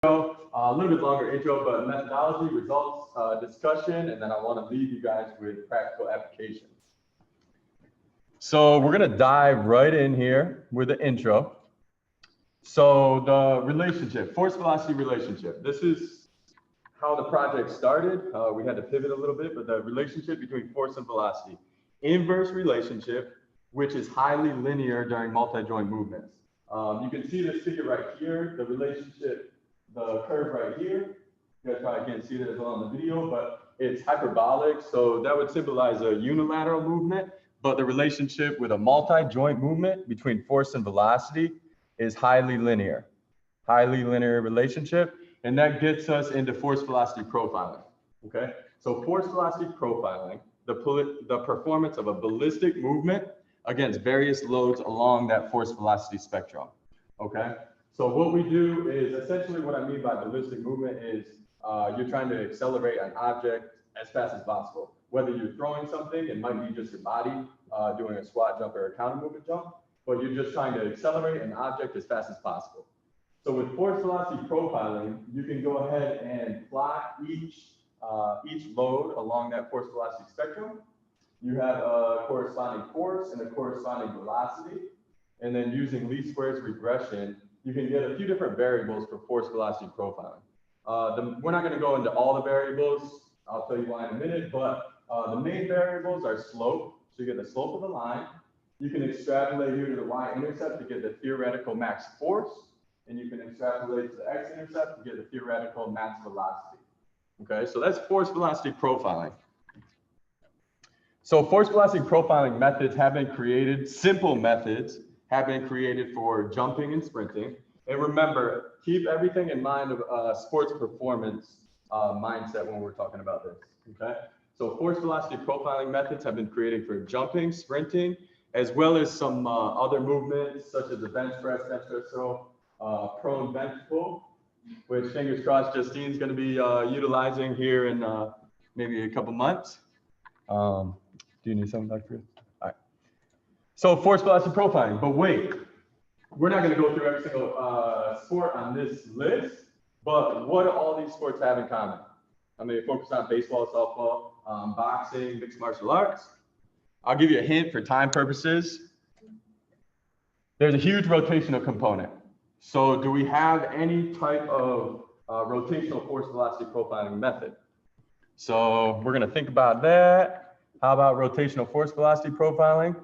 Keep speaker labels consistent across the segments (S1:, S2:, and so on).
S1: A little bit longer intro, but methodology, results, discussion, and then I want to leave you guys with practical applications. So we're going to dive right in here with the intro. So the relationship, force-velocity relationship. This is how the project started. We had to pivot a little bit, but the relationship between force and velocity. Inverse relationship, which is highly linear during multi-joint movements. You can see this figure right here, the relationship, the curve right here. You guys probably can't see that as well on the video, but it's hyperbolic. So that would symbolize a unilateral movement, but the relationship with a multi-joint movement between force and velocity is highly linear relationship. And that gets us into force velocity profiling, okay? So force velocity profiling, the performance of a ballistic movement against various loads along that force velocity spectrum, okay? So what we do is, essentially what I mean by ballistic movement is you're trying to accelerate an object as fast as possible. Whether you're throwing something, it might be just your body doing a squat jump or a counter movement jump, but you're just trying to accelerate an object as fast as possible. So with force velocity profiling, you can go ahead and plot each load along that force velocity spectrum. You have a corresponding force and a corresponding velocity. And then using least squares regression, you can get a few different variables for force velocity profiling. We're not going to go into all the variables. I'll tell you why in a minute, but the main variables are slope. So you get the slope of the line. You can extrapolate here to the y-intercept to get the theoretical max force. And you can extrapolate to the x-intercept to get the theoretical max velocity. Okay, so that's force velocity profiling. So force velocity profiling methods have been created, simple methods have been created for jumping and sprinting. And remember, keep everything in mind of sports performance mindset when we're talking about this, okay? So force velocity profiling methods have been created for jumping, sprinting, as well as some other movements such as the bench press throw, prone bench pull, which fingers crossed Justine's going to be utilizing here in maybe a couple months. Do you need something, Dr. Chris? All right. So force velocity profiling, but wait, we're not going to go through every single sport on this list, but what do all these sports have in common? I'm going to focus on baseball, softball, boxing, mixed martial arts. I'll give you a hint for time purposes. There's a huge rotational component. So do we have any type of rotational force velocity profiling method? So we're going to think about that. How about rotational force velocity profiling?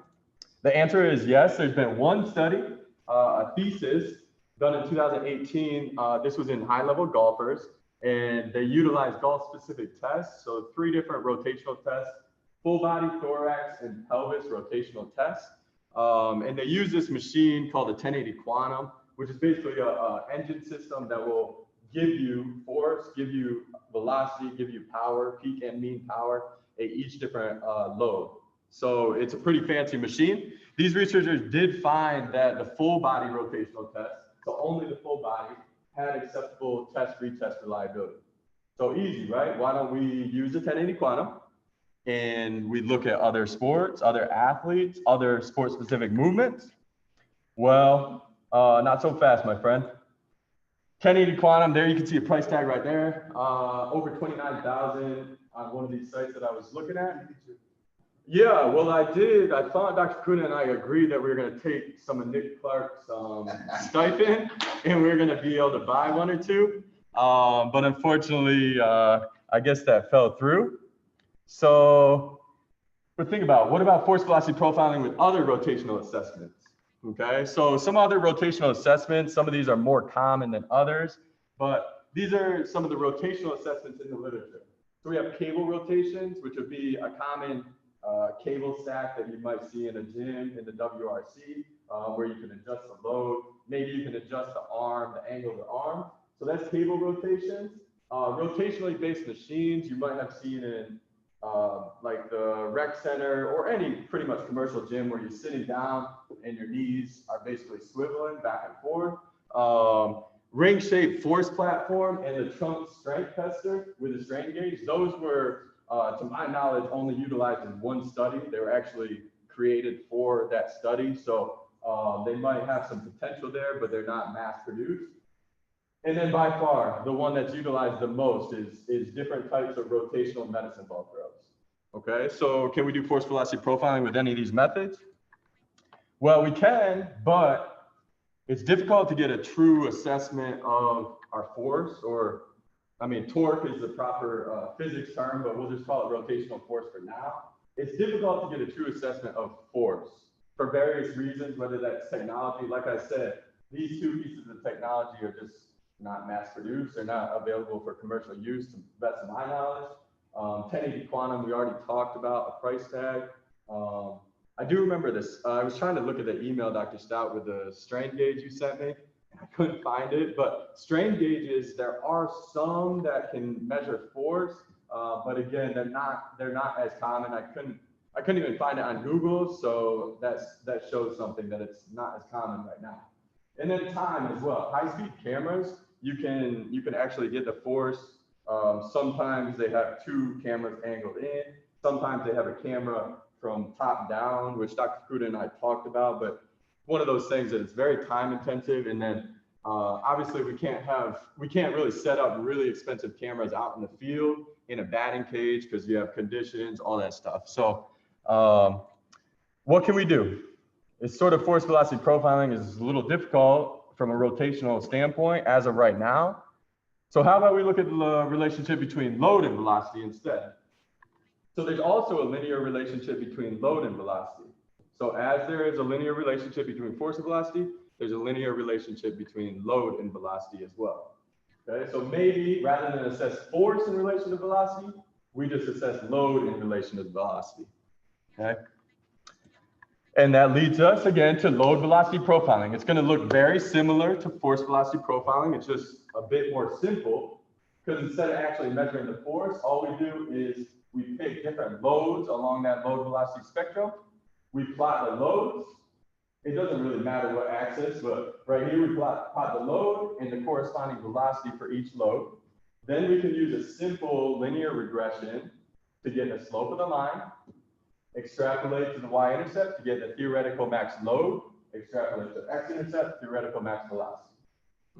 S1: The answer is yes. There's been one study, a thesis done in 2018. This was in high-level golfers, and they utilized golf-specific tests. So 3 different rotational tests, full body, thorax, and pelvis rotational tests. And they use this machine called the 1080 Quantum, which is basically an engine system that will give you force, give you velocity, give you power, peak and mean power at each different load. So it's a pretty fancy machine. These researchers did find that the full body rotational test, so only the full body, had acceptable retest reliability. So easy, right? Why don't we use the 1080 Quantum and we look at other sports, other athletes, other sport-specific movements? Well, not so fast, my friend. 1080 Quantum, there you can see a price tag right there. Over 29,000 on one of these sites that I was looking at. Yeah, well, I did. I thought Dr. Kuna and I agreed that we were going to take some of Nick Clark's stipend and we were going to be able to buy 1 or 2. But unfortunately, I guess that fell through. So, but think about, what about force velocity profiling with other rotational assessments? Okay, so some other rotational assessments, some of these are more common than others, but these are some of the rotational assessments in the literature. So we have cable rotations, which would be a common cable stack that you might see in a gym in the WRC, where you can adjust the load. Maybe you can adjust the arm, the angle of the arm. So that's cable rotations. Rotationally based machines you might have seen in like the rec center or any pretty much commercial gym where you're sitting down and your knees are basically swiveling back and forth. Ring-shaped force platform and the trunk strength tester with a strain gauge. Those were, to my knowledge, only utilized in one study. They were actually created for that study. So they might have some potential there, but they're not mass produced. And then by far, the one that's utilized the most is different types of rotational medicine ball throws. Okay, so can we do force velocity profiling with any of these methods? Well, we can, but it's difficult to get a true assessment of our force, or, I mean, torque is the proper physics term, but we'll just call it rotational force for now. It's difficult to get a true assessment of force for various reasons, whether that's technology. Like I said, these two pieces of technology are just not mass produced. They're not available for commercial use to the best of my knowledge. 1080 quantum, we already talked about a price tag. I do remember this. I was trying to look at the email, Dr. Stout, with the strain gauge you sent me. I couldn't find it, but strain gauges, there are some that can measure force, but again, they're not as common. I couldn't even find it on Google, so that shows something that it's not as common right now. And then time as well. High-speed cameras, you can actually get the force. Sometimes they have two cameras angled in. Sometimes they have a camera from top down, which Dr. Kuda and I talked about, but one of those things that it's very time intensive. And then obviously we can't really set up really expensive cameras out in the field in a batting cage because you have conditions, all that stuff. So what can we do? It's sort of force velocity profiling is a little difficult from a rotational standpoint as of right now. So how about we look at the relationship between load and velocity instead? So there's also a linear relationship between load and velocity. So as there is a linear relationship between force and velocity, there's a linear relationship between load and velocity as well. Okay, so maybe rather than assess force in relation to velocity, we just assess load in relation to velocity. Okay. And that leads us again to load velocity profiling. It's going to look very similar to force velocity profiling. It's just a bit more simple because instead of actually measuring the force, all we do is we pick different loads along that load velocity spectrum. We plot the loads. It doesn't really matter what axis, but right here we plot the load and the corresponding velocity for each load. Then we can use a simple linear regression to get the slope of the line, extrapolate to the y-intercept to get the theoretical max load, extrapolate to x-intercept, theoretical max velocity.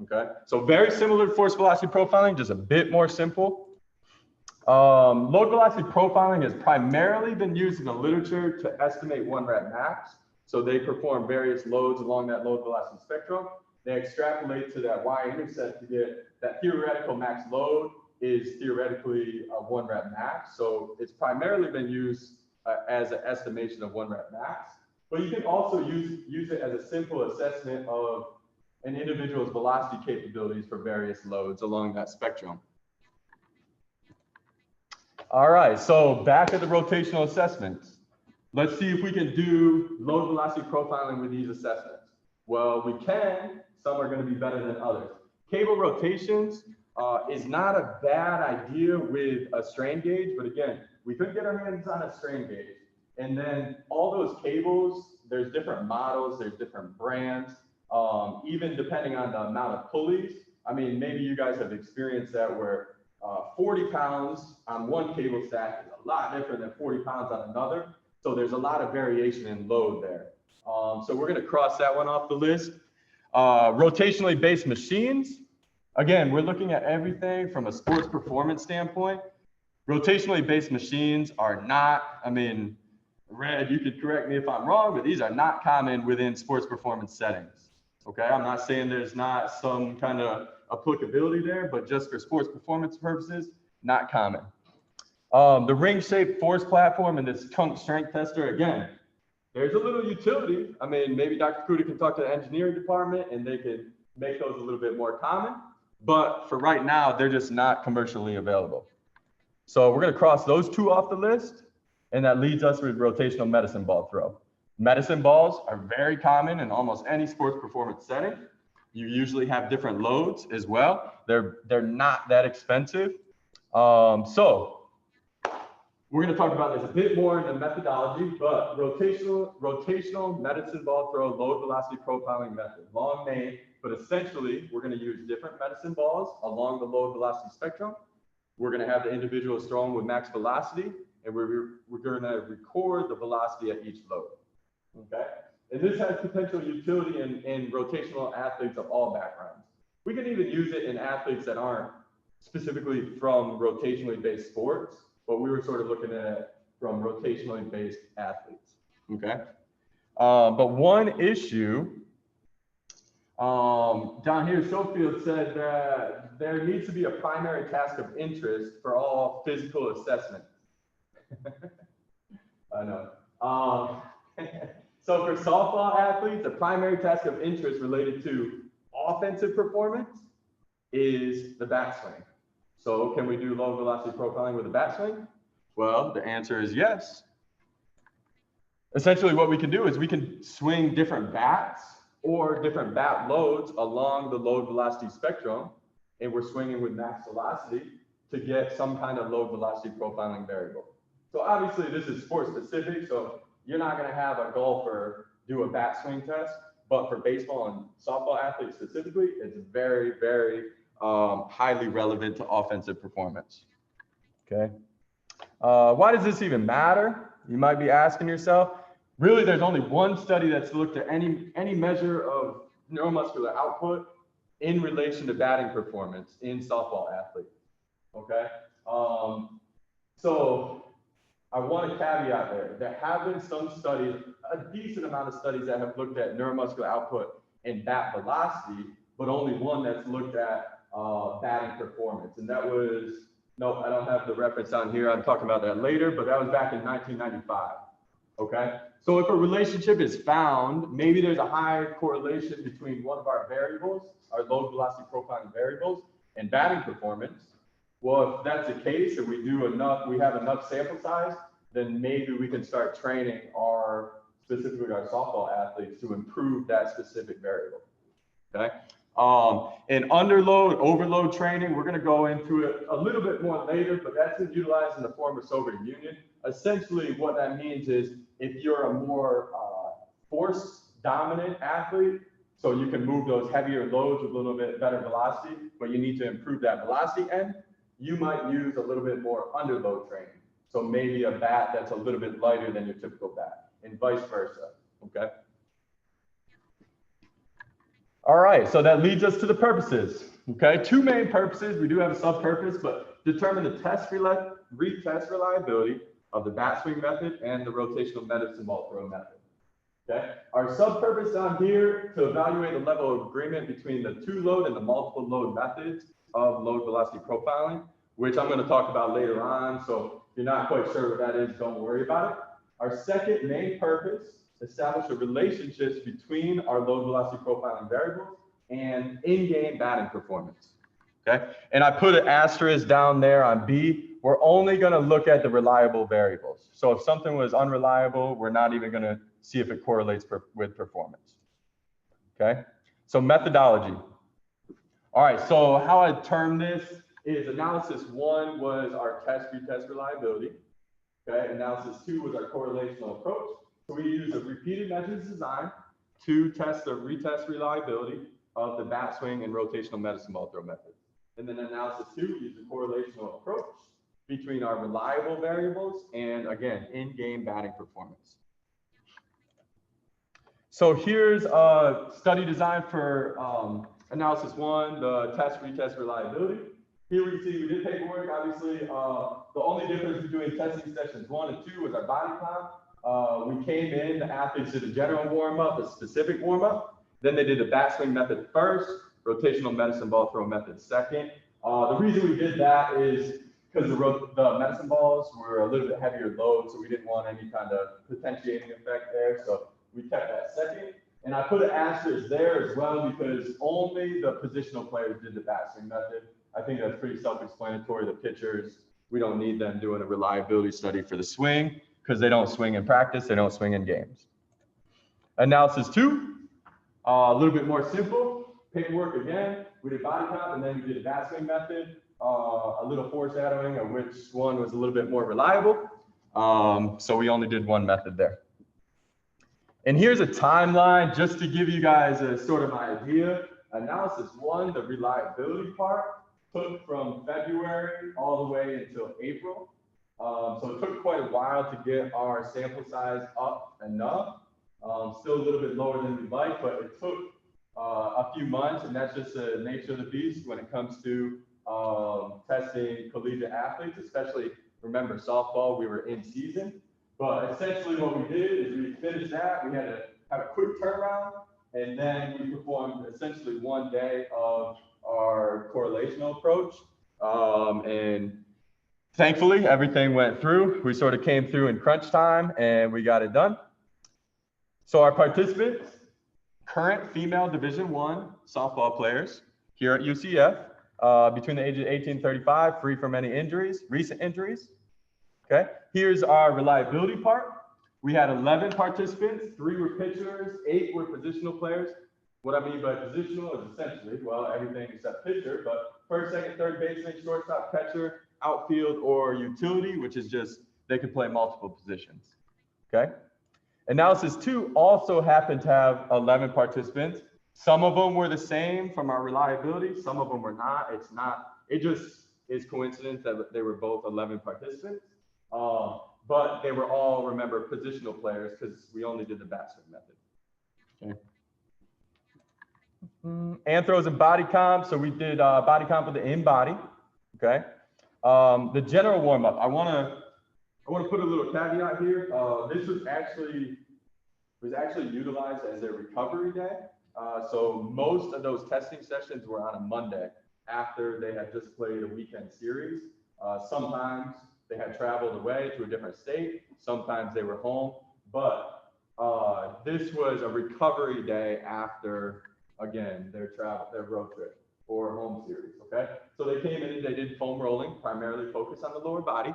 S1: Okay, so very similar to force velocity profiling, just a bit more simple. Load velocity profiling has primarily been used in the literature to estimate 1 rep max. So they perform various loads along that load velocity spectrum. They extrapolate to that y-intercept to get that theoretical max load is theoretically a 1 rep max. So it's primarily been used as an estimation of 1 rep max. But you can also use it as a simple assessment of an individual's velocity capabilities for various loads along that spectrum. All right, so back at the rotational assessments. Let's see if we can do load velocity profiling with these assessments. Well, we can. Some are going to be better than others. Cable rotations is not a bad idea with a strain gauge, but again, we couldn't get our hands on a strain gauge. And then all those cables, there's different models, there's different brands, even depending on the amount of pulleys. I mean, maybe you guys have experienced that where 40 pounds on one cable stack is a lot different than 40 pounds on another. So there's a lot of variation in load there. So we're going to cross that one off the list. Rotationally based machines. Again, we're looking at everything from a sports performance standpoint. Rotationally based machines are not, I mean, Red, you could correct me if I'm wrong, but these are not common within sports performance settings. Okay, I'm not saying there's not some kind of applicability there, but just for sports performance purposes, not common. The ring-shaped force platform and this chunk strength tester, again, there's a little utility. I mean, maybe Dr. Kuda can talk to the engineering department and they could make those a little bit more common, but for right now, they're just not commercially available. So we're gonna cross those two off the list, and that leads us with rotational medicine ball throw. Medicine balls are very common in almost any sports performance setting. You usually have different loads as well. They're not that expensive. So we're going to talk about this a bit more in the methodology, but rotational medicine ball throw load velocity profiling method. Long name, but essentially we're going to use different medicine balls along the load velocity spectrum. We're going to have the individuals throw them with max velocity, and we're going to record the velocity at each load. Okay, and this has potential utility in rotational athletes of all backgrounds. We can even use it in athletes that aren't specifically from rotationally based sports, but we were sort of looking at it from rotationally based athletes, okay? But one issue down here, Schofield said that there needs to be a primary task of interest for all physical assessment. I know. So for softball athletes, the primary task of interest related to offensive performance is the bat swing. So can we do low velocity profiling with a bat swing? Well, the answer is yes. Essentially what we can do is we can swing different bats or different bat loads along the load velocity spectrum, and we're swinging with max velocity to get some kind of load velocity profiling variable. So obviously this is sport specific, so you're not going to have a golfer do a bat swing test, but for baseball and softball athletes specifically, it's very, very highly relevant to offensive performance. Okay. Why does this even matter? You might be asking yourself. Really, there's only one study that's looked at any measure of neuromuscular output in relation to batting performance in softball athletes. Okay. So I want to caveat there. There have been some studies, a decent amount of studies that have looked at neuromuscular output and bat velocity, but only one that's looked at batting performance. And that was, no, I don't have the reference on here. I'm talking about that later, but that was back in 1995. Okay. So if a relationship is found, maybe there's a high correlation between one of our variables, our load velocity profiling variables, and batting performance. Well, if that's the case, and we have enough sample size, then maybe we can start training specifically our softball athletes to improve that specific variable. Okay. In underload, overload training, we're going to go into it a little bit more later, but that's utilized in the form of Soviet Union. Essentially, what that means is if you're a more force dominant athlete, so you can move those heavier loads with a little bit better velocity, but you need to improve that velocity end, you might use a little bit more underload training. So maybe a bat that's a little bit lighter than your typical bat, and vice versa. Okay. All right, so that leads us to the purposes. Okay, two main purposes. We do have a sub-purpose, but determine the retest reliability of the bat swing method and the rotational medicine ball throw method. Okay, our sub-purpose down here to evaluate the level of agreement between the two load and the multiple load methods of load velocity profiling, which I'm going to talk about later on. So if you're not quite sure what that is, don't worry about it. Our second main purpose, establish the relationships between our load velocity profiling variables and in-game batting performance. Okay, and I put an asterisk down there on B. We're only going to look at the reliable variables. So if something was unreliable, we're not even going to see if it correlates with performance. Okay, so methodology. All right, so how I term this is analysis 1 was our retest reliability. Okay, analysis 2 was our correlational approach. So we use a repeated measures design to test the retest reliability of the bat swing and rotational medicine ball throw methods. And then analysis 2, we use the correlational approach between our reliable variables and, again, in-game batting performance. So here's a study design for analysis 1, the retest reliability. Here we see we did paperwork. Obviously, the only difference between testing sessions 1 and 2 was our body count. We came in, the athletes did a general warm-up, a specific warm-up. Then they did the bat swing method first, rotational medicine ball throw method second. The reason we did that is because the medicine balls were a little bit heavier load, so we didn't want any kind of potentiating effect there. So we kept that second. And I put an asterisk there as well because only the positional players did the bat swing method. I think that's pretty self-explanatory. The pitchers, we don't need them doing a reliability study for the swing because they don't swing in practice, they don't swing in games. Analysis 2, a little bit more simple. Paperwork again, we did body count and then we did a bat swing method. A little foreshadowing of which one was a little bit more reliable. So we only did one method there. And here's a timeline just to give you guys a sort of idea. Analysis 1, the reliability part, took from February all the way until April. So it took quite a while to get our sample size up enough. Still a little bit lower than we'd like, but it took a few months, and that's just the nature of the beast when it comes to testing collegiate athletes, especially, remember, softball, we were in season. But essentially what we did is we finished that, we had to have a quick turnaround, and then we performed essentially one day of our correlational approach. And thankfully, everything went through. We sort of came through in crunch time, and we got it done. So our participants, current female Division I softball players here at UCF, between the ages of 18 and 35, free from any injuries, recent injuries. Okay, here's our reliability part. We had 11 participants, 3 were pitchers, 8 were positional players. What I mean by positional is essentially, well, everything except pitcher, but first, second, third baseman, shortstop, catcher, outfield, or utility, which is just, they can play multiple positions. Okay. Analysis 2 also happened to have 11 participants. Some of them were the same from our reliability. Some of them were not. It just is coincidence that they were both 11 participants. But they were all, remember, positional players because we only did the bat swing method. Okay. Anthros and body comp. So we did body comp with the in-body. Okay. The general warm-up. I want to put a little caveat here. This was actually utilized as a recovery day. So most of those testing sessions were on a Monday after they had just played a weekend series. Sometimes they had traveled away to a different state. Sometimes they were home. But this was a recovery day after, again, their road trip or home series. Okay. So they came in and they did foam rolling, primarily focused on the lower body.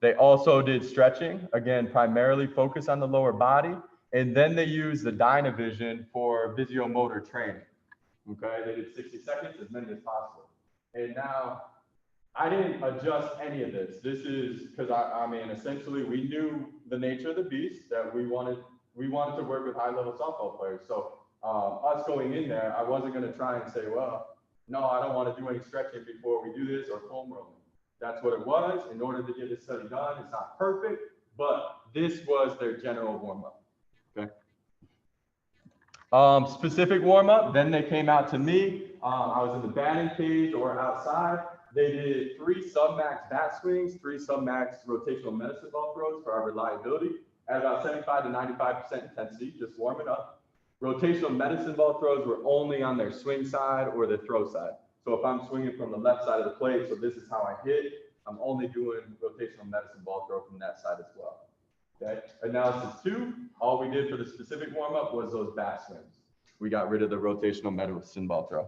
S1: They also did stretching, again, primarily focused on the lower body. And then they used the Dynavision for visuomotor training. Okay, they did 60 seconds, as many as possible. And now, I didn't adjust any of this. This is because I mean, essentially, we knew the nature of the beast, that we wanted to work with high-level softball players. So us going in there, I wasn't going to try and say, well, no, I don't want to do any stretching before we do this or foam rolling. That's what it was. In order to get this study done, it's not perfect, but this was their general warm-up. Okay. Specific warm-up, then they came out to me. I was in the batting cage or outside. They did 3 sub-max bat swings, 3 sub-max rotational medicine ball throws for our reliability at about 75 to 95% intensity, just warming up. Rotational medicine ball throws were only on their swing side or the throw side. So if I'm swinging from the left side of the plate, so this is how I hit, I'm only doing rotational medicine ball throw from that side as well. Okay. Analysis 2, all we did for the specific warm-up was those bat swings. We got rid of the rotational medicine ball throw.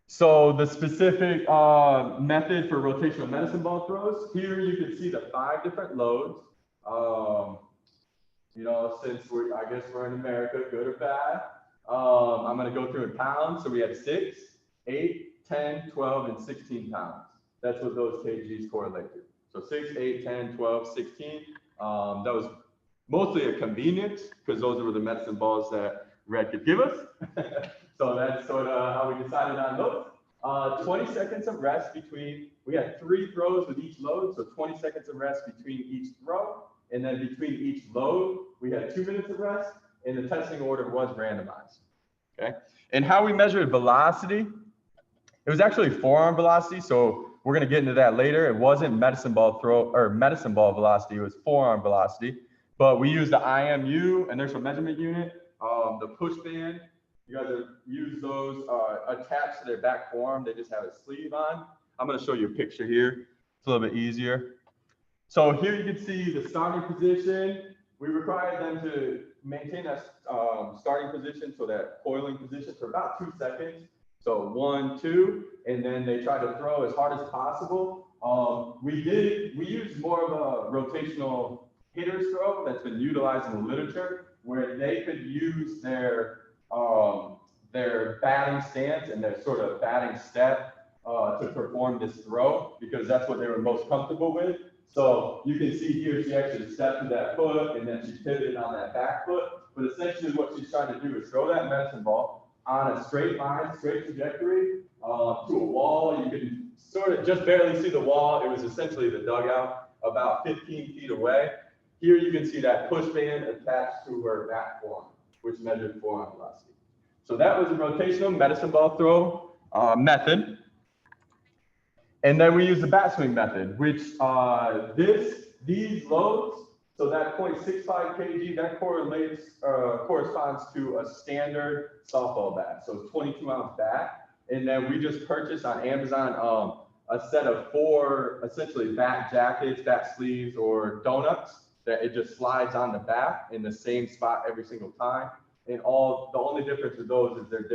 S1: So the specific method for rotational medicine ball throws, here you can see the 5 different loads. You know, since I guess we're in America, good or bad, I'm going to go through in pounds. So we had 6, 8, 10, 12, and 16 pounds. That's what those kgs correlate to. So 6, 8, 10, 12, 16. That was mostly a convenience because those were the medicine balls that Red could give us. So that's sort of how we decided on those. 20 seconds of rest between, we had 3 throws with each load. So 20 seconds of rest between each throw. And then between each load, we had 2 minutes of rest. And the testing order was randomized. Okay. And how we measured velocity, it was actually forearm velocity. So we're going to get into that later. It wasn't medicine ball velocity. It was forearm velocity. But we used the IMU, inertial measurement unit, the push band. You guys have used those attached to their back forearm. They just have a sleeve on. I'm going to show you a picture here. It's a little bit easier. So here you can see the starting position. We required them to maintain that starting position, so that coiling position for about 2 seconds. So 1, 2, and then they try to throw as hard as possible. We used more of a rotational hitter's throw that's been utilized in the literature, where they could use their batting stance and their sort of batting step to perform this throw, because that's what they were most comfortable with. So you can see here, she actually stepped to that foot and then she pivoted on that back foot. But essentially what she's trying to do is throw that medicine ball on a straight line, straight trajectory to a wall. You can sort of just barely see the wall. It was essentially the dugout about 15 feet away. Here you can see that push band attached to her back form. which measured forearm velocity. So that was a rotational medicine ball throw method. And then we use the bat swing method, which these loads, so that 0.65 kg, that corresponds to a standard softball bat, so 22-ounce bat. And then we just purchased on Amazon a set of 4 essentially bat jackets, bat sleeves, or donuts that it just slides on the bat in the same spot every single time. And the only difference with those is they're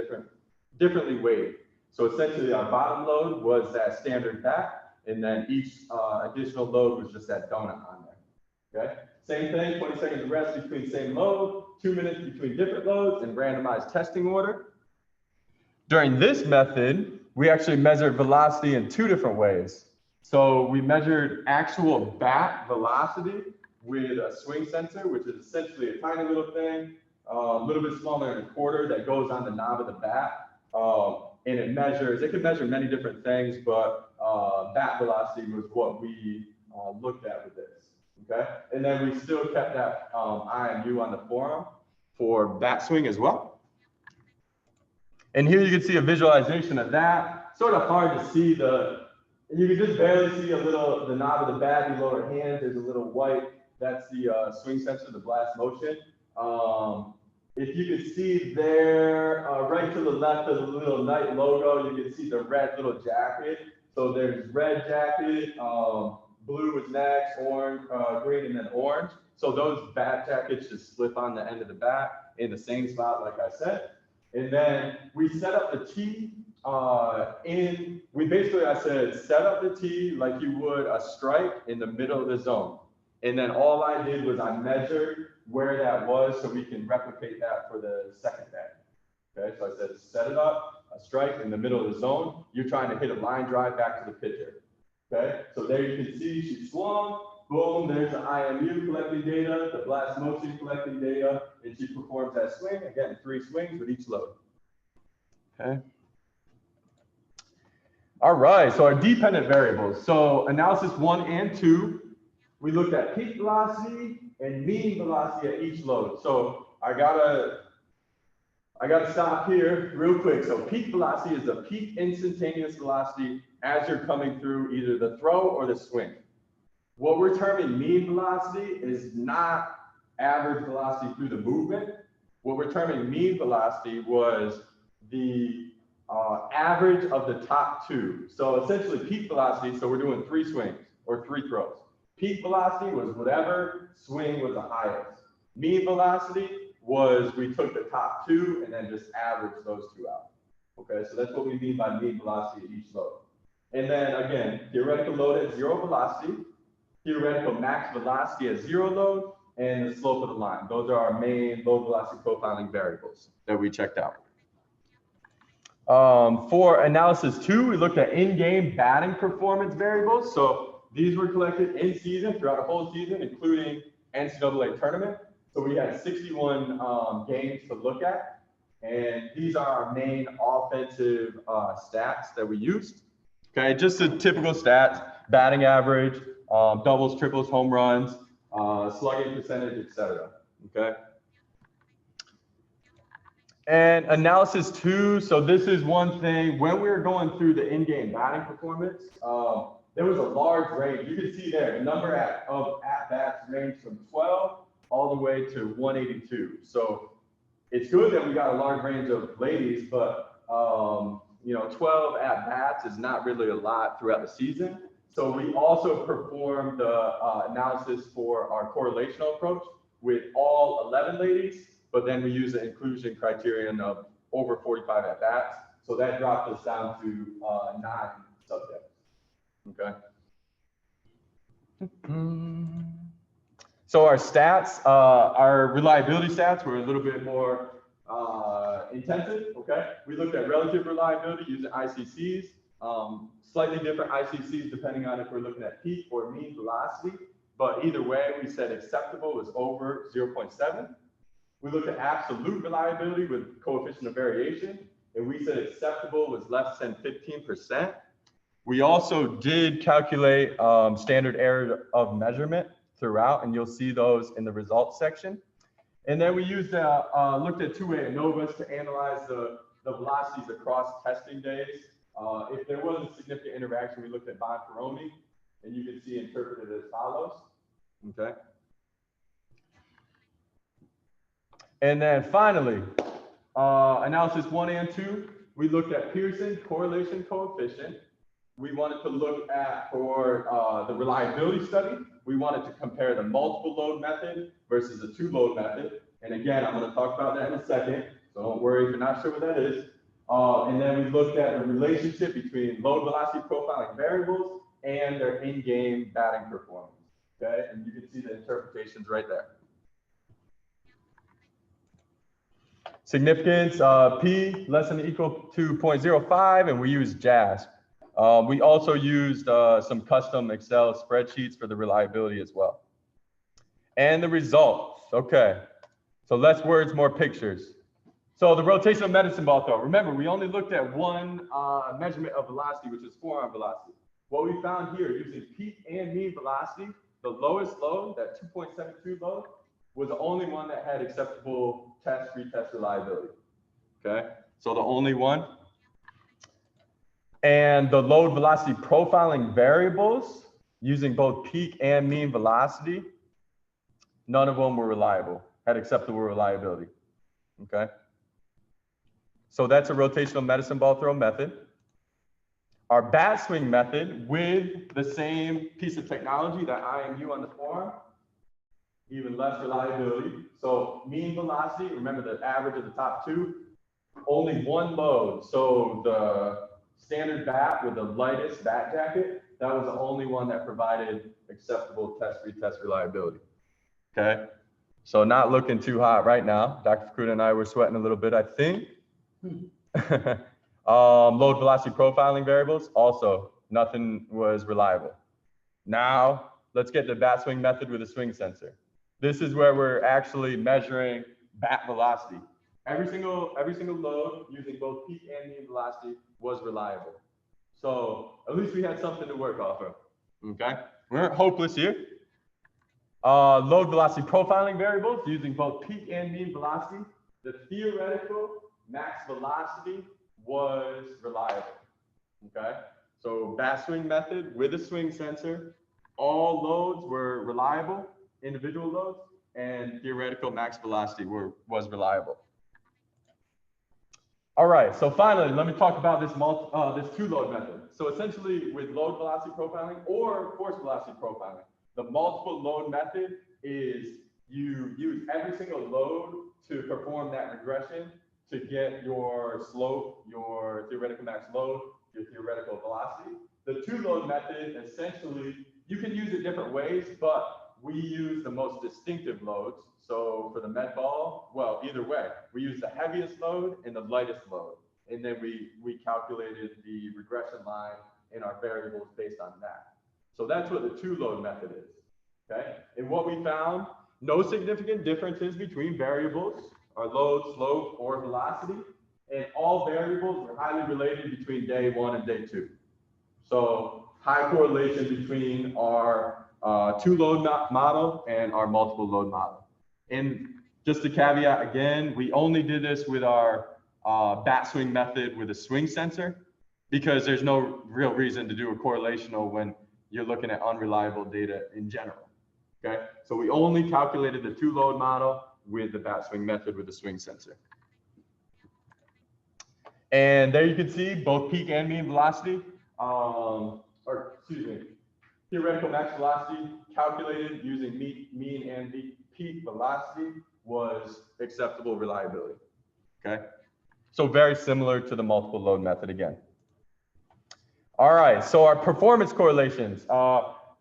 S1: differently weighed. So essentially our bottom load was that standard bat, and then each additional load was just that donut on there, okay? Same thing, 20 seconds of rest between same load, 2 minutes between different loads, and randomized testing order. During this method, we actually measured velocity in 2 different ways. So we measured actual bat velocity with a swing sensor, which is essentially a tiny little thing, a little bit smaller than a quarter that goes on the knob of the bat. And it can measure many different things, but bat velocity was what we looked at with this, okay? And then we still kept that IMU on the forearm for bat swing as well. And here you can see a visualization of that. Sort of hard to see you can just barely see the knob of the bat in the lower hand. There's a little white, that's the swing sensor, the blast motion. If you can see there, right to the left of the little Nike logo, you can see the red little jacket. So there's red jacket, blue was next, orange, green, and then orange. So those bat jackets just slip on the end of the bat in the same spot, like I said. And then we set up the tee I said, set up the tee like you would a strike in the middle of the zone. And then all I did was I measured where that was so we can replicate that for the second bat. Okay, so I said, set it up, a strike in the middle of the zone. You're trying to hit a line drive back to the pitcher. Okay, so there you can see she swung, boom, there's the IMU collecting data, the blast motion collecting data, and she performs that swing. Again, 3 swings with each load. Okay. All right, so our dependent variables. So analysis 1 and 2, we looked at peak velocity and mean velocity at each load. So I gotta stop here real quick. So peak velocity is the peak instantaneous velocity as you're coming through either the throw or the swing. What we're terming mean velocity is not average velocity through the movement. What we're terming mean velocity was the average of the top 2. So essentially peak velocity, so we're doing 3 swings or 3 throws. Peak velocity was whatever swing was the highest. Mean velocity was we took the top 2 and then just averaged those 2 out. Okay, so that's what we mean by mean velocity at each load. And then again, theoretical load at 0 velocity, theoretical max velocity at 0 load, and the slope of the line. Those are our main load velocity profiling variables that we checked out. For analysis 2, we looked at in-game batting performance variables. So these were collected in season throughout a whole season, including NCAA tournament. So we had 61 games to look at. And these are our main offensive stats that we used. Okay, just the typical stats: batting average, doubles, triples, home runs, slugging percentage, etc. Okay. And analysis 2, so this is one thing, when we were going through the in-game batting performance, there was a large range. You can see there, the number of at-bats ranged from 12 all the way to 182. So it's good that we got a large range of ladies, but 12 at-bats is not really a lot throughout the season. So we also performed the analysis for our correlational approach with all 11 ladies, but then we use the inclusion criterion of over 45 at-bats. So that dropped us down to 9 subjects. Okay. So our stats, our reliability stats were a little bit more intensive. Okay. We looked at relative reliability using ICCs, slightly different ICCs depending on if we're looking at peak or mean velocity. But either way, we said acceptable was over 0.7. We looked at absolute reliability with coefficient of variation, and we said acceptable was less than 15%. We also did calculate standard error of measurement throughout, and you'll see those in the results section. And then we used looked at two-way ANOVAs to analyze the velocities across testing days. If there was a significant interaction, we looked at Bonferroni, and you can see interpreted as follows. Okay. And then finally, analysis 1 and 2, we looked at Pearson correlation coefficient. We wanted to look at, for the reliability study, we wanted to compare the multiple load method versus the two load method. And again, I'm going to talk about that in a second, so don't worry if you're not sure what that is. And then we looked at the relationship between load velocity profiling variables and their in-game batting performance. Okay, and you can see the interpretations right there. Significance, P less than or equal to 0.05, and we use JASP. We also used some custom Excel spreadsheets for the reliability as well. And the results, okay. So less words, more pictures. So the rotational medicine ball throw, remember, we only looked at one measurement of velocity, which is forearm velocity. What we found here, using peak and mean velocity, the lowest load, that 2.72 load, was the only one that had acceptable retest reliability. Okay, so the only one. And the load velocity profiling variables, using both peak and mean velocity, none of them were reliable, had acceptable reliability. Okay, so that's a rotational medicine ball throw method. Our bat swing method with the same piece of technology, that IMU on the forearm, even less reliability. So mean velocity, remember the average of the top two, only one load. So the standard bat with the lightest bat jacket, that was the only one that provided acceptable retest reliability. Okay, so not looking too hot right now. Dr. Fukuda and I were sweating a little bit, I think. Load velocity profiling variables, also nothing was reliable. Now let's get the bat swing method with a swing sensor. This is where we're actually measuring bat velocity. Every single load using both peak and mean velocity was reliable. So at least we had something to work off of. Okay, we weren't hopeless here. Load velocity profiling variables using both peak and mean velocity. The theoretical max velocity was reliable. Okay, so bat swing method with a swing sensor, all loads were reliable, individual loads, and theoretical max velocity was reliable. All right, so finally, let me talk about this two load method. So essentially with load velocity profiling or force velocity profiling, the multiple load method is you use every single load to perform that regression to get your slope, your theoretical max load, your theoretical velocity. The two load method, essentially, you can use it different ways, but we use the most distinctive loads. So for the med ball, well, either way, we use the heaviest load and the lightest load. And then we calculated the regression line in our variables based on that. So that's what the two load method is, okay? And what we found, no significant differences between variables, our load, slope, or velocity, and all variables are highly related between day 1 and day 2. So high correlation between our two load model and our multiple load model. And just to caveat again, we only did this with our bat swing method with a swing sensor, because there's no real reason to do a correlational when you're looking at unreliable data in general. Okay, so we only calculated the two load model with the bat swing method with the swing sensor. And there you can see both peak and mean velocity, theoretical max velocity calculated using mean and peak velocity was acceptable reliability. Okay, so very similar to the multiple load method again. All right, so our performance correlations.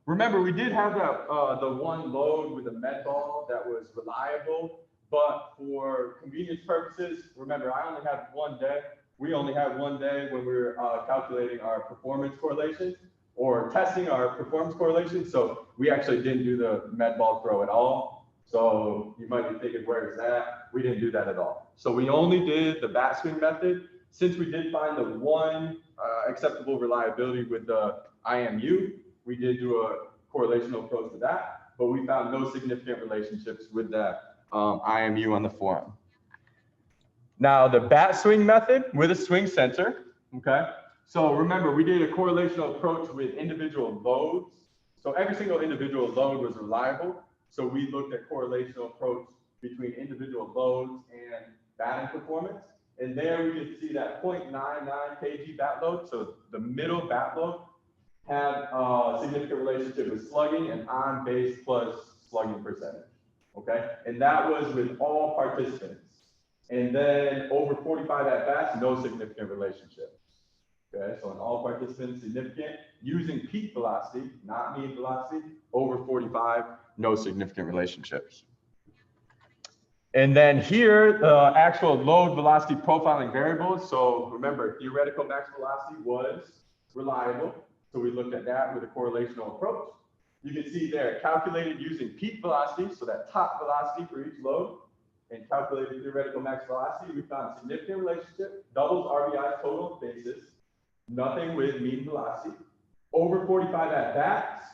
S1: Remember, we did have that the one load with the med ball that was reliable, but for convenience purposes, remember, I only had one day. We only had one day when we were calculating our performance correlations or testing our performance correlations. So we actually didn't do the med ball throw at all. So you might be thinking, where is that? We didn't do that at all. So we only did the bat swing method. Since we did find the one acceptable reliability with the IMU, we did do a correlational approach to that, but we found no significant relationships with that IMU on the forearm. Now the bat swing method with a swing sensor, okay? So remember, we did a correlational approach with individual loads. So every single individual load was reliable. So we looked at correlational approach between individual loads and batting performance. And there we can see that 0.99 kg bat load. So the middle bat load had a significant relationship with slugging and on base plus slugging percentage, okay? And that was with all participants. And then over 45 at bats, no significant relationship. Okay, so in all participants, significant. Using peak velocity, not mean velocity, over 45, no significant relationships. And then here, the actual load velocity profiling variables. So remember, theoretical max velocity was reliable. So we looked at that with a correlational approach. You can see there, calculated using peak velocity, so that top velocity for each load, and calculated theoretical max velocity, we found significant relationship, doubles RBI total basis, nothing with mean velocity. Over 45 at bats,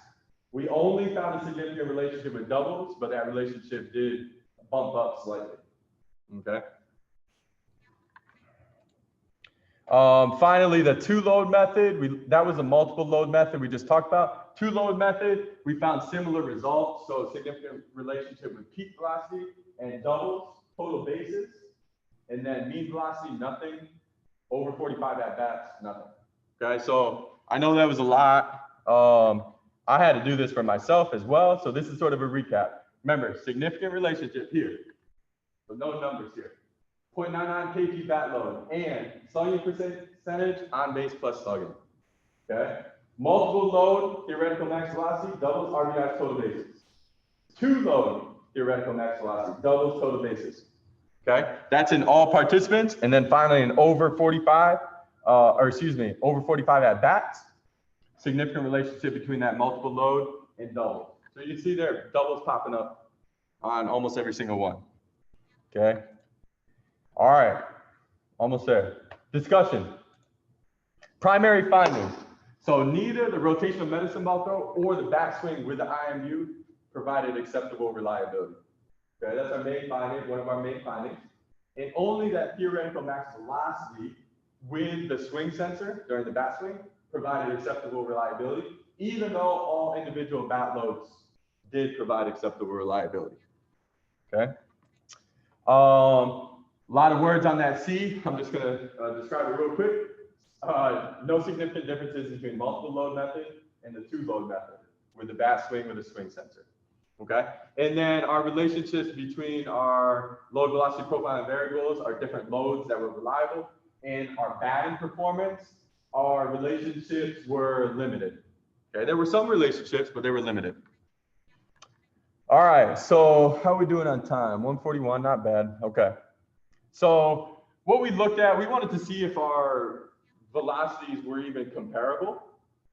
S1: we only found a significant relationship with doubles, but that relationship did bump up slightly, okay? Finally, the two load method, that was a multiple load method we just talked about. Two load method, we found similar results. So significant relationship with peak velocity and doubles, total bases. And then mean velocity, nothing. Over 45 at bats, nothing. Okay, so I know that was a lot. I had to do this for myself as well. So this is sort of a recap. Remember, significant relationship here. So no numbers here. 0.99 kg bat load and slugging percentage on base plus slugging. Okay. Multiple load, theoretical max velocity, doubles RBI total bases. Two load, theoretical max velocity, doubles total bases. Okay. That's in all participants. And then finally, in over 45, over 45 at bats, significant relationship between that multiple load and double. So you can see there, doubles popping up on almost every single one. Okay. All right, almost there. Discussion. Primary findings. So neither the rotational medicine ball throw or the backswing with the IMU provided acceptable reliability. Okay, that's our main finding, one of our main findings. And only that theoretical max velocity with the swing sensor during the bat swing provided acceptable reliability, even though all individual bat loads did provide acceptable reliability. Okay. A lot of words on that C. I'm just going to describe it real quick. No significant differences between multiple load method and the two load method with the bat swing with a swing sensor. Okay. And then our relationships between our load velocity profiling variables, our different loads that were reliable, and our batting performance, our relationships were limited. Okay. There were some relationships, but they were limited. All right. So how are we doing on time? 1:41, not bad. Okay. So what we looked at, we wanted to see if our velocities were even comparable.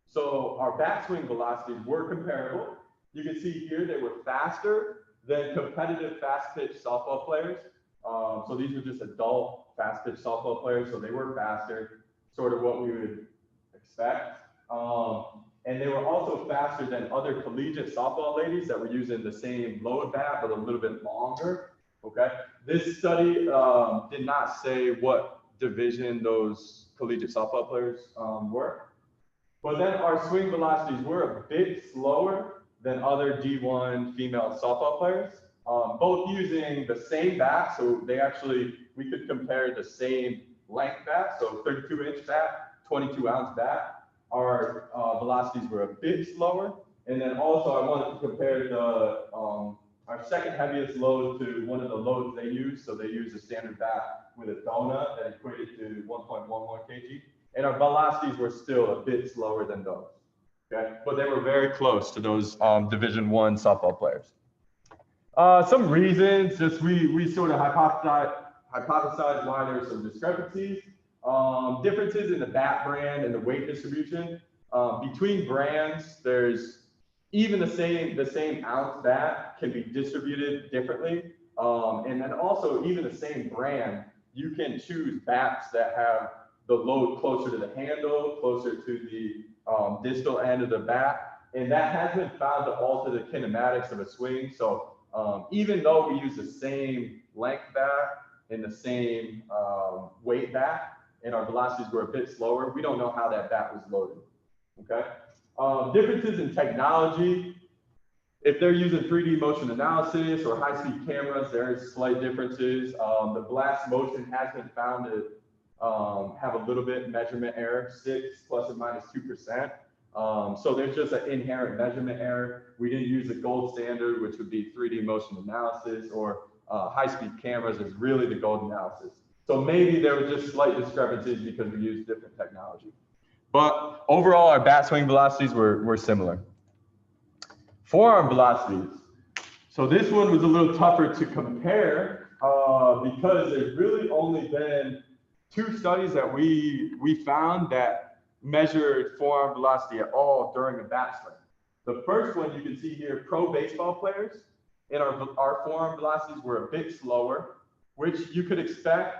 S1: So our backswing velocities were comparable. You can see here they were faster than competitive fast pitch softball players. So these were just adult fast pitch softball players, so they were faster, sort of what we would expect. And they were also faster than other collegiate softball ladies that were using the same load bat, but a little bit longer. Okay. This study did not say what division those collegiate softball players were. But then our swing velocities were a bit slower than other D1 female softball players, both using the same bat. So we could compare the same length bat, so 32-inch bat, 22-ounce bat. Our velocities were a bit slower. And then also I wanted to compare our second heaviest load to one of the loads they use. So they use a standard bat with a donut that equated to 1.11 kg. And our velocities were still a bit slower than those. Okay, but they were very close to those Division I softball players. Some reasons, just we sort of hypothesized why there's some discrepancies. Differences in the bat brand and the weight distribution. Between brands, there's even the same ounce bat can be distributed differently. And then also even the same brand, you can choose bats that have the load closer to the handle, closer to the distal end of the bat. And that has been found to alter the kinematics of a swing. So even though we use the same length bat and the same weight bat, and our velocities were a bit slower, we don't know how that bat was loaded, okay? Differences in technology. If they're using 3D motion analysis or high-speed cameras, there's slight differences. The blast motion has been found to have a little bit measurement error, 6 plus or minus 2%. So there's just an inherent measurement error. We didn't use the gold standard, which would be 3D motion analysis, or high-speed cameras is really the gold analysis. So maybe there were just slight discrepancies because we used different technology. But overall, our bat swing velocities were similar. Forearm velocities. So this one was a little tougher to compare because there's really only been 2 studies that we found that measured forearm velocity at all during a bat swing. The first one you can see here, pro baseball players, and our forearm velocities were a bit slower, which you could expect,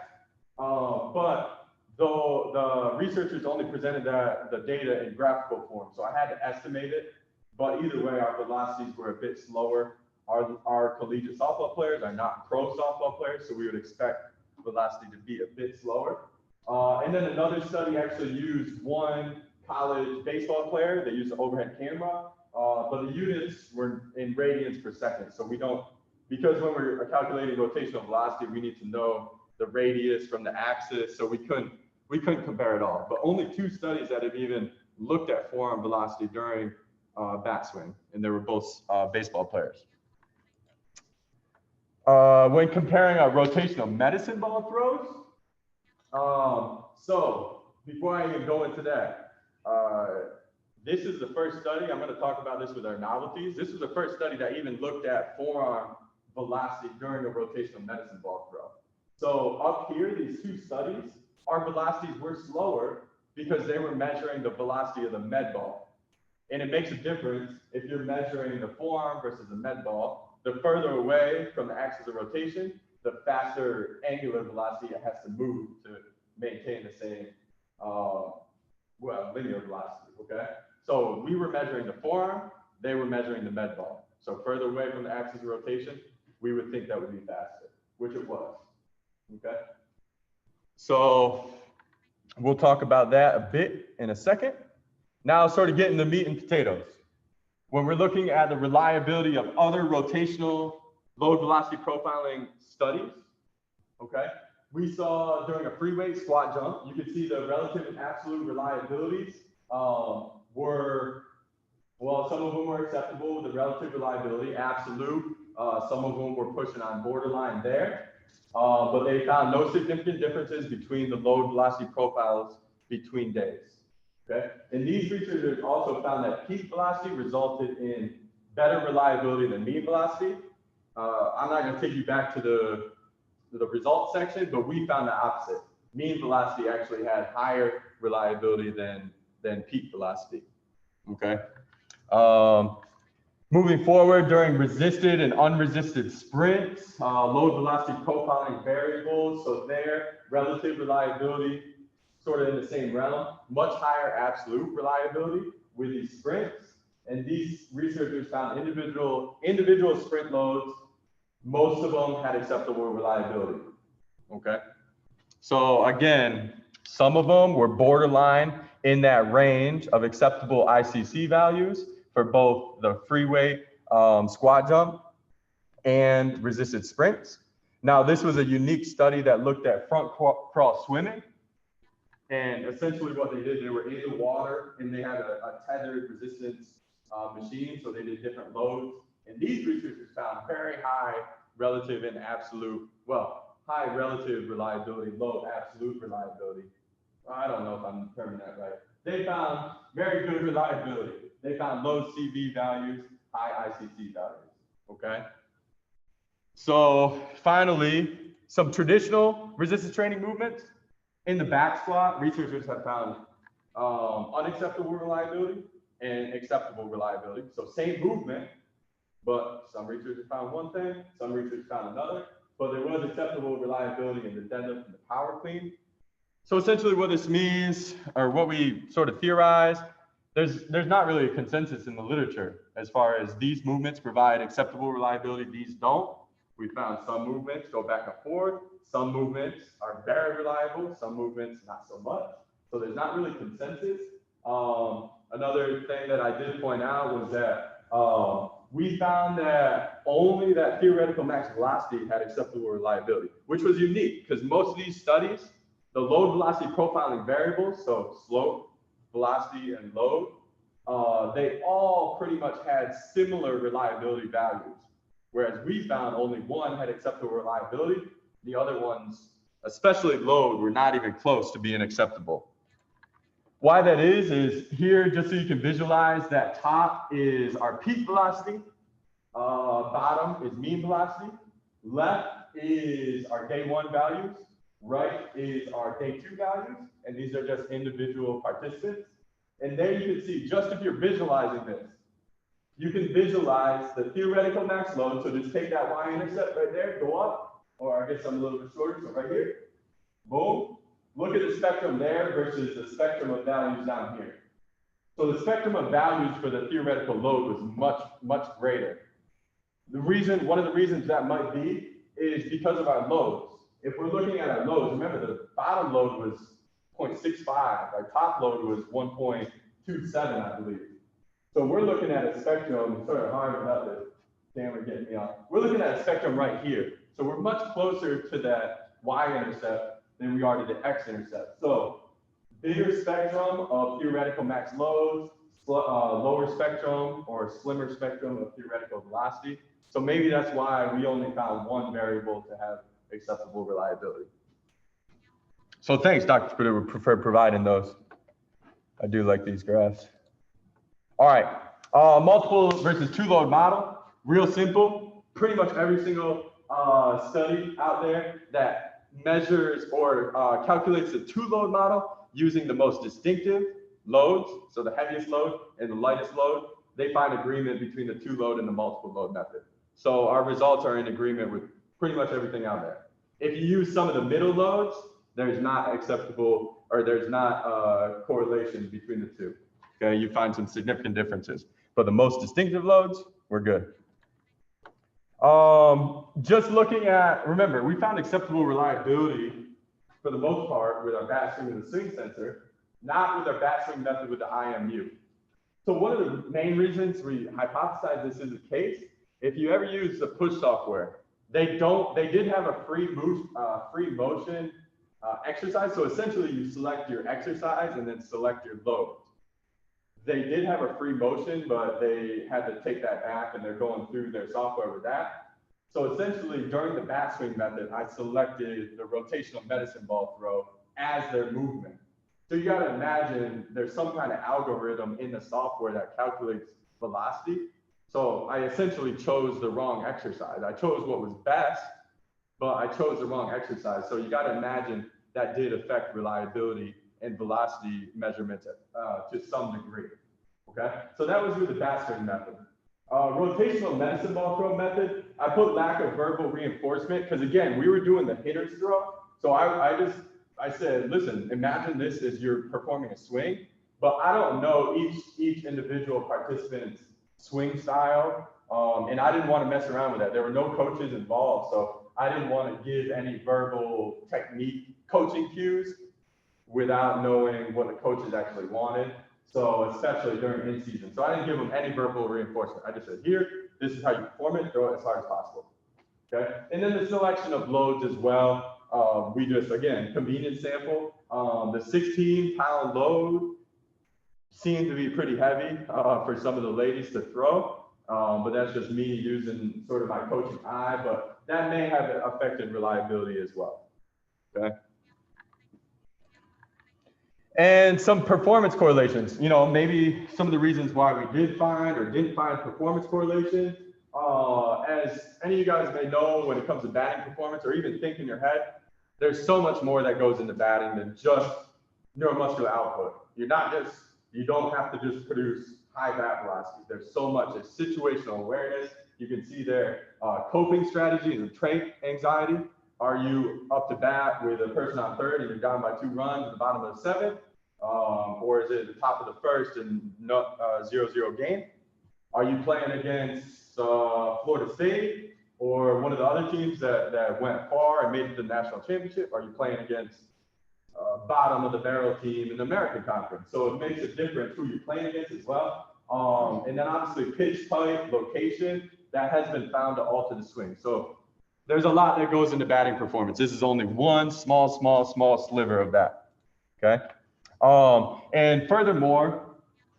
S1: but though the researchers only presented the data in graphical form, so I had to estimate it. But either way, our velocities were a bit slower. Our collegiate softball players are not pro softball players, so we would expect velocity to be a bit slower. And then another study actually used one college baseball player. They used an overhead camera, but the units were in radians per second. So we don't, because when we're calculating rotational velocity, we need to know the radius from the axis. So we couldn't compare it all. But only 2 studies that have even looked at forearm velocity during bat swing, and they were both baseball players. When comparing our rotational medicine ball throws, so before I even go into that, this is the first study. I'm going to talk about this with our novelties. This was the first study that even looked at forearm velocity during a rotational medicine ball throw. So up here, these 2 studies, our velocities were slower because they were measuring the velocity of the med ball. And it makes a difference if you're measuring the forearm versus the med ball. The further away from the axis of rotation, the faster angular velocity it has to move to maintain the same linear velocity, okay? So we were measuring the forearm, they were measuring the med ball. So further away from the axis of rotation, we would think that would be faster, which it was, okay? So we'll talk about that a bit in a second. Now, sort of getting the meat and potatoes. When we're looking at the reliability of other rotational load velocity profiling studies, okay, we saw during a free weight squat jump, you can see the relative and absolute reliabilities were, well, some of them were acceptable with the relative reliability, absolute, some of them were pushing on borderline there, but they found no significant differences between the load velocity profiles between days. Okay, and these researchers also found that peak velocity resulted in better reliability than mean velocity. I'm not going to take you back to the results section, but we found the opposite. Mean velocity actually had higher reliability than peak velocity. Okay. Moving forward, during resisted and unresisted sprints, load velocity profiling variables. So their relative reliability sort of in the same realm, much higher absolute reliability with these sprints. And these researchers found individual sprint loads, most of them had acceptable reliability, okay? So again, some of them were borderline in that range of acceptable ICC values for both the free weight squat jump and resisted sprints. Now, this was a unique study that looked at front crawl swimming. And essentially what they did, they were in the water and they had a tethered resistance machine. So they did different loads. And these researchers found very high relative and absolute, well, high relative reliability, low absolute reliability. I don't know if I'm determining that right. They found very good reliability. They found low CV values, high ICC values, okay? So finally, some traditional resistance training movements. In the back squat, researchers have found unacceptable reliability and acceptable reliability. So same movement, but some researchers found one thing, some researchers found another, but there was acceptable reliability in the deadlift and the power clean. So essentially what this means, or what we sort of theorize, there's not really a consensus in the literature as far as these movements provide acceptable reliability, these don't. We found some movements go back and forth, some movements are very reliable, some movements not so much. So there's not really consensus. Another thing that I did point out was that we found that only that theoretical max velocity had acceptable reliability, which was unique because most of these studies, the load velocity profiling variables, so slope, velocity, and load, they all pretty much had similar reliability values. Whereas we found only one had acceptable reliability. The other ones, especially load, were not even close to being acceptable. Why that is here, just so you can visualize, that top is our peak velocity, bottom is mean velocity, left is our day 1 values, right is our day 2 values, and these are just individual participants. And there you can see, just if you're visualizing this, you can visualize the theoretical max load. So just take that y-intercept right there, go up, or I guess I'm a little bit shorter, so right here, boom. Look at the spectrum there versus the spectrum of values down here. So the spectrum of values for the theoretical load was much, much greater. One of the reasons that might be is because of our loads. If we're looking at our loads, remember the bottom load was 0.65, our top load was 1.27, I believe. So we're looking at a spectrum, sort of hard about the camera getting me off. We're looking at a spectrum right here. So we're much closer to that y-intercept than we are to the x-intercept. So bigger spectrum of theoretical max loads, lower spectrum or slimmer spectrum of theoretical velocity. So maybe that's why we only found one variable to have acceptable reliability. So thanks, Dr. Purdue, for providing those. I do like these graphs. All right, multiple versus 2 load model, real simple. Pretty much every single study out there that measures or calculates the 2 load model using the most distinctive loads, so the heaviest load and the lightest load, they find agreement between the 2 load and the multiple load method. So our results are in agreement with pretty much everything out there. If you use some of the middle loads, there's not acceptable, or there's not correlation between the 2. Okay, you find some significant differences. But the most distinctive loads, we're good. Just looking at, remember, we found acceptable reliability for the most part with our bat swing and the swing sensor, not with our bat swing method with the IMU. So one of the main reasons we hypothesize this is the case, if you ever use the push software, they did have a free motion exercise. So essentially you select your exercise and then select your load. They did have a free motion, but they had to take that back and they're going through their software with that. So essentially during the bat swing method, I selected the rotational medicine ball throw as their movement. So you gotta imagine there's some kind of algorithm in the software that calculates velocity. So I essentially chose the wrong exercise. I chose what was best, but I chose the wrong exercise. So you gotta imagine that did affect reliability and velocity measurements to some degree, okay? So that was with the bat swing method. Rotational medicine ball throw method, I put lack of verbal reinforcement because again, we were doing the hitter's throw. So I said, listen, imagine this as you're performing a swing, but I don't know each individual participant's swing style, and I didn't want to mess around with that. There were no coaches involved, so I didn't want to give any verbal technique coaching cues without knowing what the coaches actually wanted. So especially during in-season. So I didn't give them any verbal reinforcement. I just said, here, this is how you perform it, throw it as hard as possible. Okay. And then the selection of loads as well. We just, again, convenience sample. The 16-pound load seemed to be pretty heavy for some of the ladies to throw. But that's just me using sort of my coaching eye, but that may have affected reliability as well. Okay. And some performance correlations, you know, maybe some of the reasons why we did find or didn't find performance correlation. As any of you guys may know, when it comes to batting performance or even think in your head, there's so much more that goes into batting than just neuromuscular output. You don't have to just produce high bat velocity. There's so much. There's situational awareness. You can see there coping strategies and trait anxiety. Are you up to bat with a person on third and you're down by 2 runs at the bottom of the 7th? Or is it the top of the first and 0-0 game? Are you playing against Florida State or one of the other teams that went far and made it to the national championship? Are you playing against bottom of the barrel team in the American Conference? So it makes a difference who you're playing against as well. And then obviously pitch type, location, that has been found to alter the swing. So there's a lot that goes into batting performance. This is only one small sliver of that, okay? And furthermore,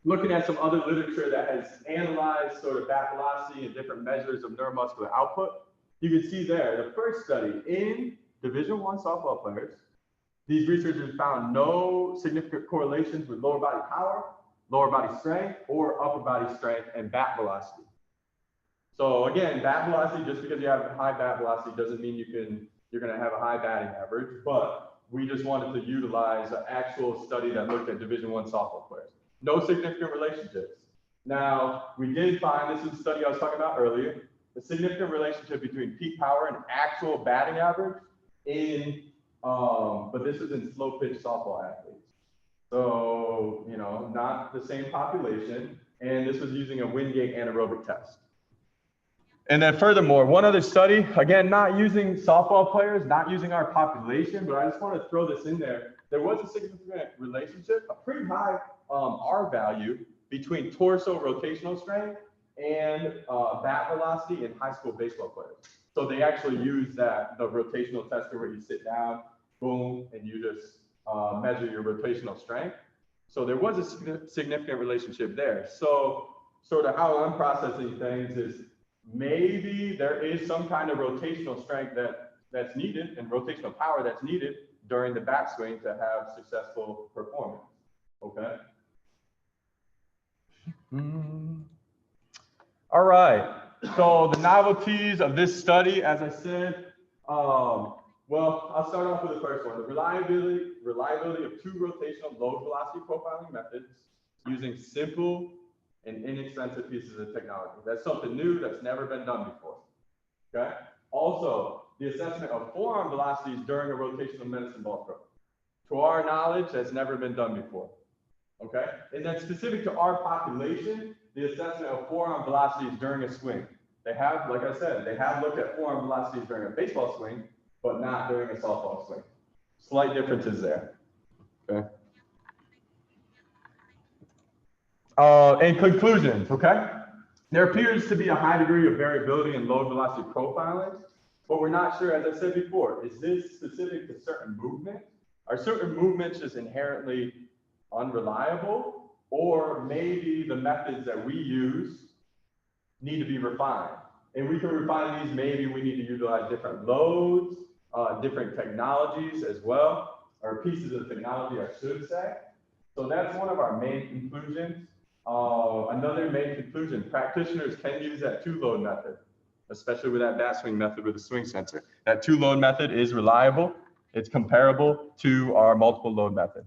S1: looking at some other literature that has analyzed sort of bat velocity and different measures of neuromuscular output, you can see there, the first study in Division I softball players, these researchers found no significant correlations with lower body power, lower body strength, or upper body strength and bat velocity. So again, bat velocity, just because you have high bat velocity doesn't mean you're going to have a high batting average, but we just wanted to utilize an actual study that looked at Division I softball players. No significant relationships. Now, we did find, this is the study I was talking about earlier, the significant relationship between peak power and actual batting average in, but this is in slow pitch softball athletes. So, you know, not the same population, and this was using a Wingate anaerobic test. And then furthermore, one other study, again, not using softball players, not using our population, but I just want to throw this in there. There was a significant relationship, a pretty high R value between torso rotational strength and bat velocity in high school baseball players. So they actually use the rotational tester where you sit down, boom, and you just measure your rotational strength. So there was a significant relationship there. So sort of how I'm processing things is maybe there is some kind of rotational strength that's needed and rotational power that's needed during the backswing to have successful performance, okay? All right, so the novelties of this study, as I said, well, I'll start off with the first one, the reliability of two rotational low velocity profiling methods using simple and inexpensive pieces of technology. That's something new that's never been done before, okay? Also, the assessment of forearm velocities during a rotational medicine ball throw. To our knowledge, that's never been done before, okay? And then specific to our population, the assessment of forearm velocities during a swing. They have, like I said, they have looked at forearm velocities during a baseball swing, but not during a softball swing. Slight differences there, okay? And conclusions, okay? There appears to be a high degree of variability in low velocity profiling, but we're not sure, as I said before, is this specific to certain movements? Are certain movements just inherently unreliable? Or maybe the methods that we use need to be refined. And we can refine these, maybe we need to utilize different loads, different technologies as well, or pieces of technology, I should say. So that's one of our main conclusions. Another main conclusion, practitioners can use that two-load method, especially with that bat swing method with the swing sensor. That two-load method is reliable. It's comparable to our multiple load method.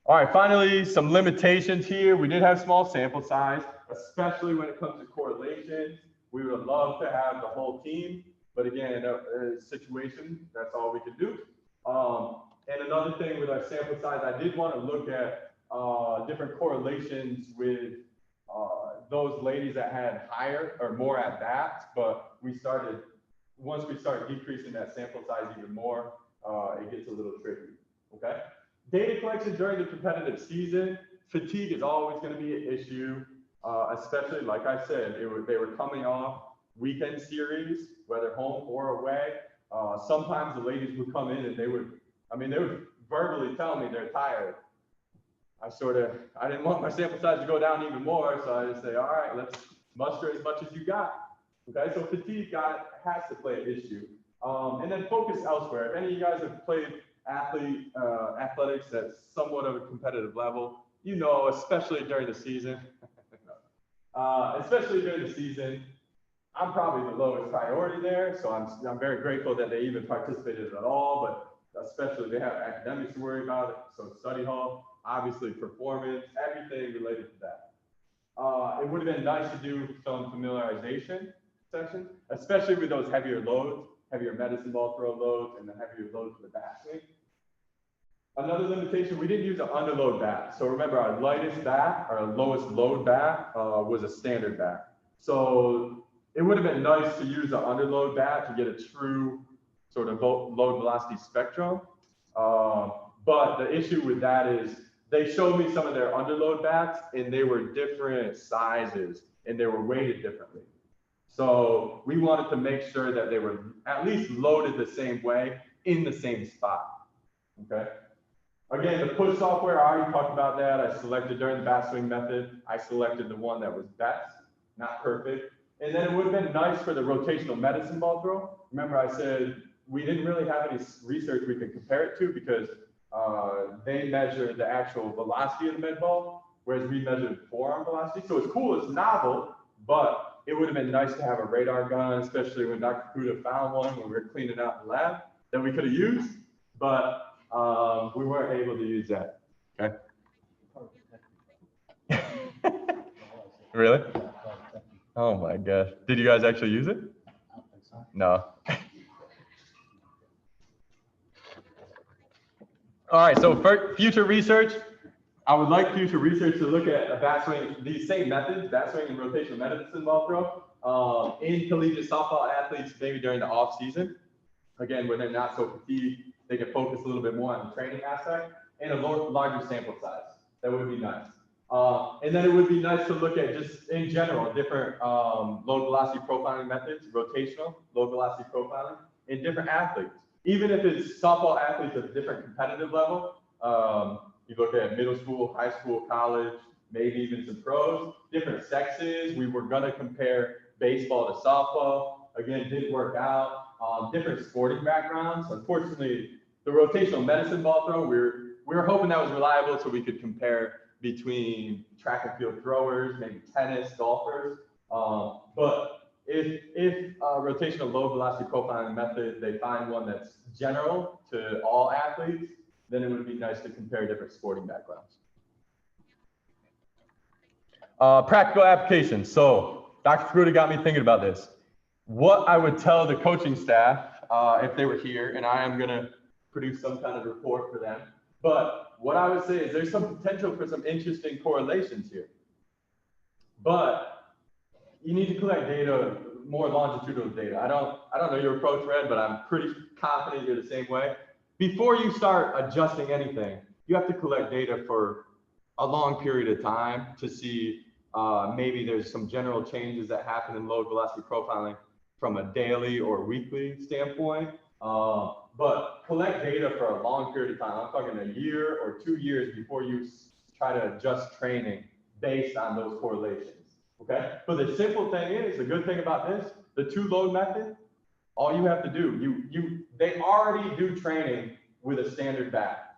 S1: All right, finally, some limitations here. We did have small sample size, especially when it comes to correlations. We would love to have the whole team, but again, situation, that's all we can do. And another thing with our sample size, I did want to look at different correlations with those ladies that had higher or more at bats, but once we start decreasing that sample size even more, it gets a little tricky, okay? Data collection during the competitive season, fatigue is always going to be an issue, especially, like I said, they were coming off weekend series, whether home or away. Sometimes the ladies would come in and they would verbally tell me they're tired. I didn't want my sample size to go down even more, so I just say, all right, let's muster as much as you got. Okay, so fatigue has to play an issue. And then focus elsewhere. If any of you guys have played athletics at somewhat of a competitive level, you know, especially during the season, I'm probably the lowest priority there. So I'm very grateful that they even participated at all, but especially they have academics to worry about, so study hall, obviously performance, everything related to that. It would have been nice to do some familiarization sessions, especially with those heavier loads, heavier medicine ball throw loads, and the heavier loads for the bat swing. Another limitation, we didn't use an underload bat. So remember, our lightest bat, our lowest load bat was a standard bat. So it would have been nice to use an underload bat to get a true sort of load velocity spectrum. But the issue with that is they showed me some of their underload bats and they were different sizes and they were weighted differently. So we wanted to make sure that they were at least loaded the same way in the same spot, okay? Again, the push software, I already talked about that. I selected during the bat swing method, I selected the one that was best, not perfect. And then it would have been nice for the rotational medicine ball throw. Remember I said we didn't really have any research we could compare it to because they measured the actual velocity of the med ball, whereas we measured forearm velocity. So it's cool, it's novel, but it would have been nice to have a radar gun, especially when Dr. Kuda found one when we were cleaning out the lab that we could have used, but we weren't able to use that. Okay. Really? Oh my gosh. Did you guys actually use it? No. All right, so for future research, I would like future research to look at a bat swing, these same methods, bat swing and rotational medicine ball throw, in collegiate softball athletes, maybe during the off season. Again, when they're not so fatigued, they can focus a little bit more on the training aspect and a larger sample size. That would be nice. And then it would be nice to look at just in general, different load velocity profiling methods, rotational load velocity profiling in different athletes. Even if it's softball athletes at a different competitive level, you look at middle school, high school, college, maybe even some pros, different sexes. We were gonna compare baseball to softball. Again, didn't work out. Different sporting backgrounds. Unfortunately, the rotational medicine ball throw, we were hoping that was reliable so we could compare between track and field throwers, maybe tennis, golfers. But if rotational low velocity profiling method, they find one that's general to all athletes, then it would be nice to compare different sporting backgrounds. Practical applications. So Dr. Fruta got me thinking about this. What I would tell the coaching staff if they were here, and I am gonna produce some kind of report for them, but what I would say is there's some potential for some interesting correlations here. But you need to collect data, more longitudinal data. I don't know your approach, Red, but I'm pretty confident you're the same way. Before you start adjusting anything, you have to collect data for a long period of time to see maybe there's some general changes that happen in load velocity profiling from a daily or weekly standpoint. But collect data for a long period of time. I'm talking a year or 2 years before you try to adjust training based on those correlations, okay? But the simple thing is, the good thing about this, the two load method, all you have to do, they already do training with a standard bat.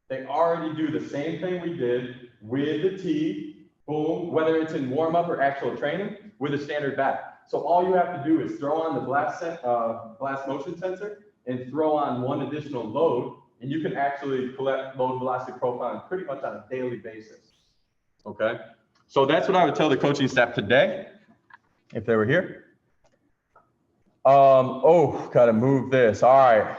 S1: They already do the same thing we did with the tee, boom, whether it's in warm up or actual training with a standard bat. So all you have to do is throw on the blast motion sensor and throw on one additional load, and you can actually collect load velocity profiling pretty much on a daily basis. Okay, so that's what I would tell the coaching staff today if they were here. Oh, gotta move this. All right,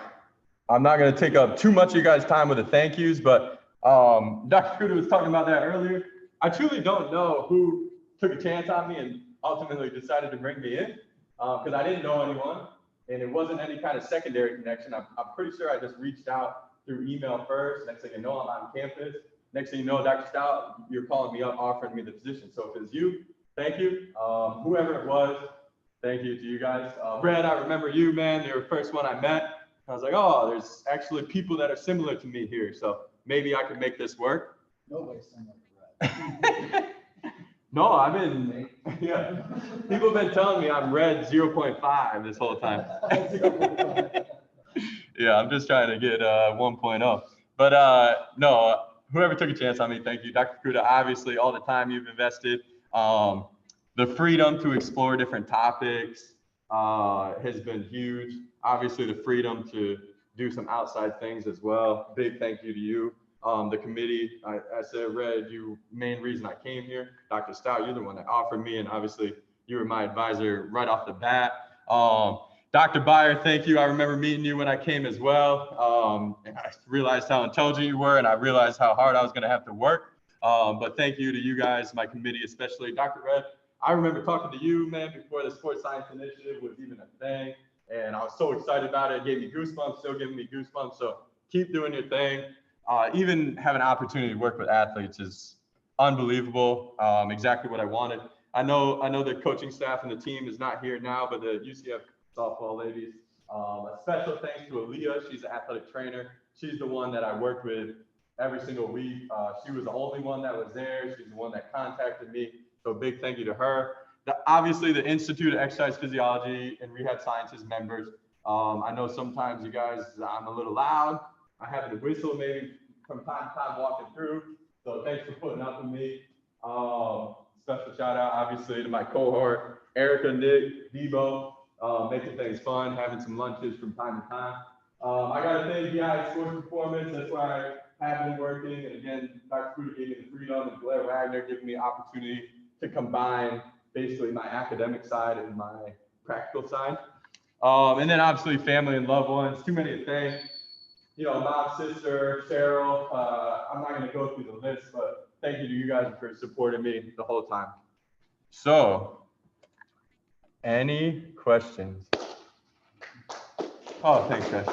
S1: I'm not gonna take up too much of you guys' time with the thank yous, but Dr. Kuda was talking about that earlier. I truly don't know who took a chance on me and ultimately decided to bring me in because I didn't know anyone and it wasn't any kind of secondary connection. I'm pretty sure I just reached out through email first. Next thing you know, I'm on campus. Next thing you know, Dr. Stout, you're calling me up, offering me the position. So if it's you, thank you. Whoever it was, thank you to you guys. Brad, I remember you, man. You're the first one I met. I was like, oh, there's actually people that are similar to me here. So maybe I could make this work.
S2: Nobody's similar to Brad.
S1: No, I've been, yeah. People have been telling me I'm red 0.5 this whole time. Yeah, I'm just trying to get 1.0. But no, whoever took a chance on me, thank you. Dr. Kuda, obviously all the time you've invested, the freedom to explore different topics has been huge. Obviously the freedom to do some outside things as well. Big thank you to you. The committee, I said, Red, you main reason I came here. Dr. Stout, you're the one that offered me, and obviously you were my advisor right off the bat. Dr. Byer, thank you. I remember meeting you when I came as well. And I realized how intelligent you were, and I realized how hard I was going to have to work. But thank you to you guys, my committee especially. Dr. Red, I remember talking to you, man, before the Sports Science Initiative was even a thing. And I was so excited about it. It gave me goosebumps, still giving me goosebumps. So keep doing your thing. Even having an opportunity to work with athletes is unbelievable. Exactly what I wanted. I know the coaching staff and the team is not here now, but the UCF softball ladies. A special thanks to Aaliyah. She's an athletic trainer. She's the one that I worked with every single week. She was the only one that was there. She's the one that contacted me. So big thank you to her. Obviously, the Institute of Exercise Physiology and Rehab Sciences members. I know sometimes you guys, I'm a little loud. I have to whistle maybe from time to time walking through. So thanks for putting up with me. Special shout out, obviously, to my cohort, Erica, Nick, Debo. Making things fun, having some lunches from time to time. I got to thank BI Sports Performance. That's where I have been working. And again, Dr. Fruta gave me the freedom, and Blair Wagner giving me opportunity to combine basically my academic side and my practical side. And then obviously family and loved ones. Too many to thank. You know, mom, sister, Cheryl. I'm not going to go through the list, but thank you to you guys for supporting me the whole time. So, any questions? Oh, thanks, guys.